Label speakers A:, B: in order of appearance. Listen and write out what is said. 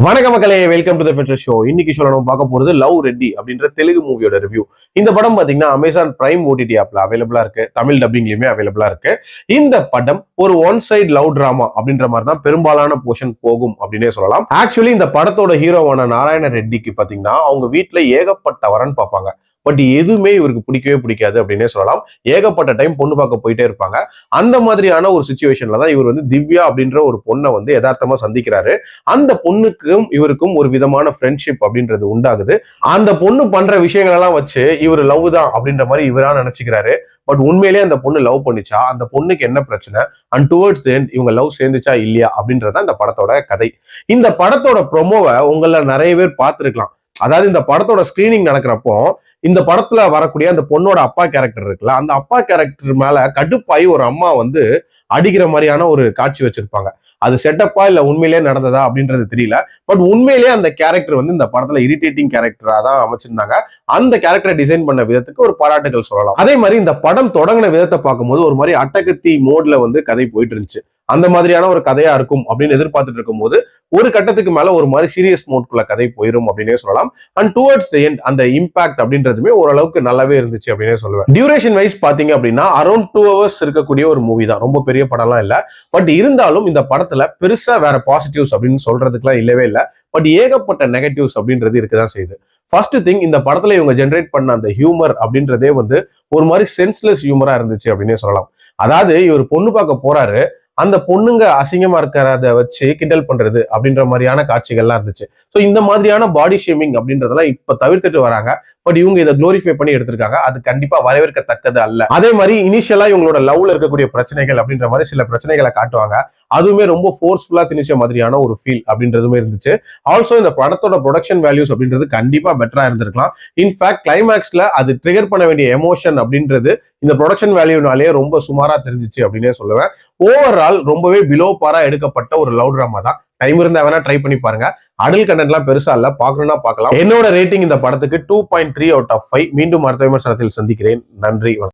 A: வணக்கம் மக்களே, welcome to the future show. இன்னைக்கு ஷோல நம்ம பார்க்க போறது லவ் ரெட்டி அப்படின்ற தெலுங்கு மூவியோட ரிவ்யூ. இந்த படம் பாத்தீங்கன்னா அமேசான் பிரைம் ஓடிடி ஆப்ல அவைலபிளா இருக்கு, தமிழ் டப்பிங்லயுமே அவைலபிளா இருக்கு. இந்த படம் ஒரு ஒன் சைட் லவ் டிராமா அப்படின்ற மாதிரி தான் பெரும்பாலான போர்ஷன் போகும் அப்படின்னே சொல்லலாம். ஆக்சுவலி இந்த படத்தோட ஹீரோவான நாராயண ரெட்டிக்கு பாத்தீங்கன்னா அவங்க வீட்டுல ஏகப்பட்ட வரன் பார்ப்பாங்க. பட் எதுவுமே இவருக்கு பிடிக்கவே பிடிக்காது அப்படின்னே சொல்லலாம். ஏகப்பட்ட டைம் பொண்ணு பார்க்க போயிட்டே இருப்பாங்க. அந்த மாதிரியான ஒரு சிச்சுவேஷன்ல தான் இவர் திவ்யா அப்படின்ற ஒரு பொண்ணை யதார்த்தமா சந்திக்கிறாரு. அந்த பொண்ணுக்கும் இவருக்கும் ஒரு விதமான ஃப்ரெண்ட்ஷிப் அப்படின்றது உண்டாகுது. அந்த பொண்ணு பண்ற விஷயங்கள் எல்லாம் வச்சு இவர் லவ் தான் அப்படின்ற மாதிரி இவரா நினைச்சுக்கிறாரு. பட் உண்மையிலேயே அந்த பொண்ணு லவ் பண்ணிச்சா, அந்த பொண்ணுக்கு என்ன பிரச்சனை, அண்ட் டுவர்ட்ஸ் தி எண்ட் இவங்க லவ் சேர்ந்துச்சா இல்லையா அப்படின்றத இந்த படத்தோட கதை. இந்த படத்தோட ப்ரொமோவை உங்கள நிறைய பேர் பார்த்திருக்கலாம். அதாவது இந்த படத்தோட ஸ்கிரீனிங் நடக்கிறப்போ இந்த படத்துல வரக்கூடிய அந்த பொண்ணோட அப்பா கேரக்டர் இருக்குல்ல, அந்த அப்பா கேரக்டர் மேல கடுப்பாயி ஒரு அம்மா அடிக்கிற மாதிரியான ஒரு காட்சி வச்சிருப்பாங்க. அது செட்டப்பா இல்ல உண்மையிலேயே நடந்ததா அப்படின்றது தெரியல. பட் உண்மையிலேயே அந்த கேரக்டர் இந்த படத்துல இரிட்டேட்டிங் கேரக்டரா தான் அமைச்சிருந்தாங்க. அந்த கேரக்டரை டிசைன் பண்ண விதத்துக்கு ஒரு பாராட்டுகள் சொல்லலாம். அதே மாதிரி இந்த படம் தொடங்கின விதத்தை பார்க்கும்போது ஒரு மாதிரி அட்டகத்தி மோட்ல கதை போயிட்டு இருந்துச்சு. அந்த மாதிரியான ஒரு கதையா இருக்கும் அப்படின்னு எதிர்பார்த்துட்டு இருக்கும் போது ஒரு கட்டத்துக்கு மேல ஒரு மாதிரி சீரியஸ் மோட்குள்ள கதை போயிடும் அப்படின்னே சொல்லலாம். அண்ட் டுவர்ட்ஸ் தி எண்ட் அந்த இம்பாக்ட் அப்படின்றதுமே ஓரளவுக்கு நல்லாவே இருந்துச்சு அப்படின்னே சொல்லுவேன். டியூரேஷன் வைஸ் பாத்தீங்க அப்படின்னா அரௌண்ட் 2 hours இருக்கக்கூடிய ஒரு மூவி தான். ரொம்ப பெரிய படம்லாம் இல்ல. பட் இருந்தாலும் இந்த படத்துல பெருசா வேற பாசிட்டிவ்ஸ் அப்படின்னு சொல்றதுக்குலாம் இல்லவே இல்லை. பட் ஏகப்பட்ட நெகட்டிவ்ஸ் அப்படின்றது இருக்குதான் செய்யுது. ஃபர்ஸ்ட் திங், இந்த படத்துல இவங்க ஜென்ரேட் பண்ண அந்த ஹியூமர் அப்படின்றதே ஒரு மாதிரி சென்ஸ்லெஸ் ஹியூமரா இருந்துச்சு அப்படின்னே சொல்லலாம். அதாவது இவர் பொண்ணு பார்க்க போறாரு, அந்த பொண்ணுங்க அசிங்கமா இருக்கிறத வச்சு கிண்டல் பண்றது அப்படின்ற மாதிரியான காட்சிகள்லாம் இருந்துச்சு. ஸோ இந்த மாதிரியான பாடி ஷேமிங் அப்படின்றதெல்லாம் இப்ப தவிர்த்துட்டு வராங்க. பட் இவங்க இதை குளோரிஃபை பண்ணி எடுத்திருக்காங்க. அது கண்டிப்பா வரவேற்கத்தக்கது அல்ல. அதே மாதிரி இனிஷியலா இவங்களோட லவ்ல இருக்கக்கூடிய பிரச்சனைகள் அப்படின்ற மாதிரி சில பிரச்சனைகளை காட்டுவாங்க. அதுவுமே ரொம்ப ஃபோர்ஸ்ஃபுல்லா திணிச்ச மாதிரியான ஒரு ஃபீல் அப்படின்றதுமே இருந்துச்சு. ஆல்சோ இந்த படத்தோட ப்ரொடக்ஷன் வேல்யூஸ் அப்படின்றது கண்டிப்பா பெட்டரா இருந்திருக்கலாம். இன்ஃபேக்ட் கிளைமேக்ஸ்ல அது ட்ரிகர் பண்ண வேண்டிய எமோஷன் அப்படின்றது இந்த ப்ரொடக்ஷன் வேல்யூனாலே ரொம்ப சுமாரா தெரிஞ்சிச்சு அப்படின்னே சொல்லுவேன். ஓவரால் ரொம்பவே பிலோ பாரா எடுக்கப்பட்ட ஒரு லவ் டிராமா தான். டைம் இருந்தா வேணா ட்ரை பண்ணி பாருங்க. அடல் கண்டென்ட்லாம் பெருசா இல்ல, பாக்கணும்னா பார்க்கலாம். என்னோட ரேட்டிங் இந்த படத்துக்கு 2.3 out of 5. மீண்டும் அடுத்த விமர்சனத்தில் சந்திக்கிறேன். நன்றி.